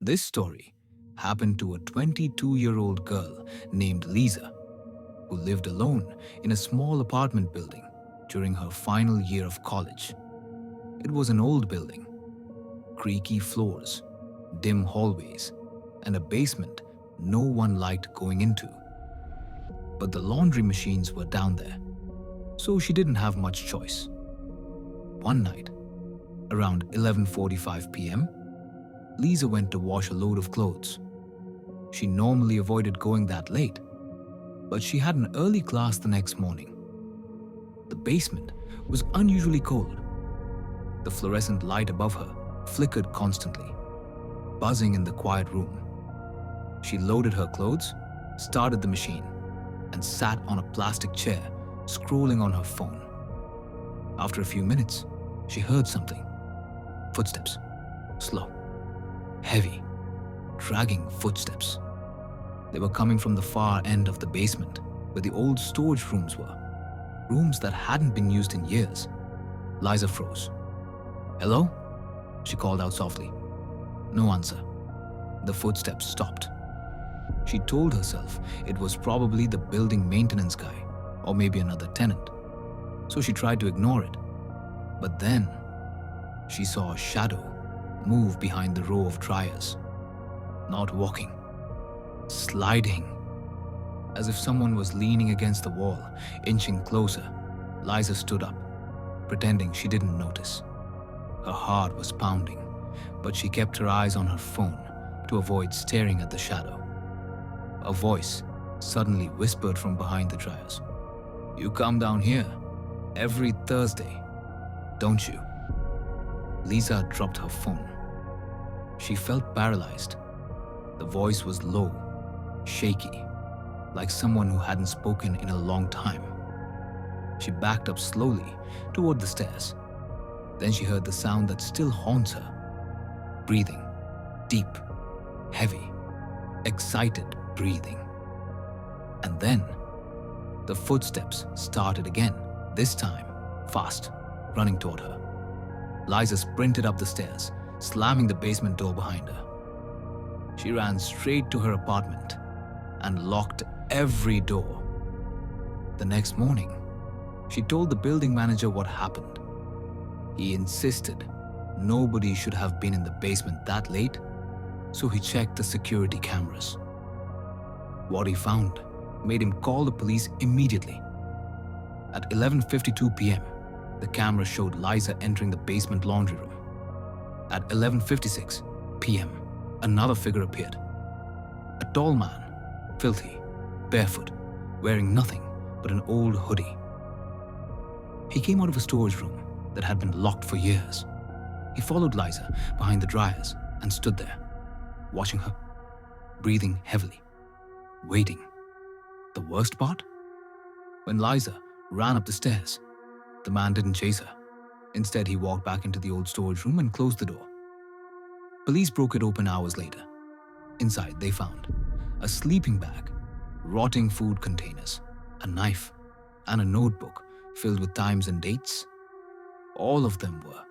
This story happened to a 22-year-old girl named Lisa, who lived alone in a small apartment building during her final year of college. It was an old building, creaky floors, dim hallways, and a basement no one liked going into. But the laundry machines were down there, so she didn't have much choice. One night, around 11:45 p.m., Lisa went to wash a load of clothes. She normally avoided going that late, but she had an early class the next morning. The basement was unusually cold. The fluorescent light above her flickered constantly, buzzing in the quiet room. She loaded her clothes, started the machine, and sat on a plastic chair, scrolling on her phone. After a few minutes, she heard something. Footsteps. Slow. Heavy. Dragging footsteps. They were coming from the far end of the basement, where the old storage rooms were. Rooms that hadn't been used in years. Liza froze. "Hello?" she called out softly. No answer. The footsteps stopped. She told herself it was probably the building maintenance guy, or maybe another tenant. So she tried to ignore it. But then, she saw a shadow move behind the row of dryers. Not walking. Sliding. As if someone was leaning against the wall, inching closer. Liza stood up, pretending she didn't notice. Her heart was pounding, but she kept her eyes on her phone to avoid staring at the shadow. A voice suddenly whispered from behind the dryers. "You come down here every Thursday, don't you?" Lisa dropped her phone. She felt paralyzed. The voice was low, shaky, like someone who hadn't spoken in a long time. She backed up slowly toward the stairs. Then she heard the sound that still haunts her. Breathing. Deep. Heavy. Excited breathing. And then, the footsteps started again, this time fast, running toward her. Liza sprinted up the stairs, slamming the basement door behind her. She ran straight to her apartment and locked every door. The next morning, she told the building manager what happened. He insisted nobody should have been in the basement that late, so he checked the security cameras. What he found made him call the police immediately. At 11:52 p.m., the camera showed Liza entering the basement laundry room. At 11:56 p.m., another figure appeared. A tall man, filthy, barefoot, wearing nothing but an old hoodie. He came out of a storage room that had been locked for years. He followed Liza behind the dryers and stood there, watching her, breathing heavily, waiting. The worst part? When Liza ran up the stairs, the man didn't chase her. Instead, he walked back into the old storage room and closed the door. Police broke it open hours later. Inside, they found a sleeping bag, rotting food containers, a knife, and a notebook filled with times and dates. All of them were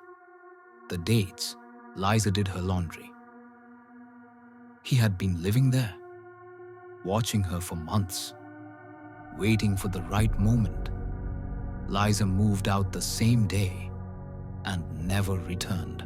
the dates Liza did her laundry. He had been living there, watching her for months, waiting for the right moment. Liza moved out the same day and never returned.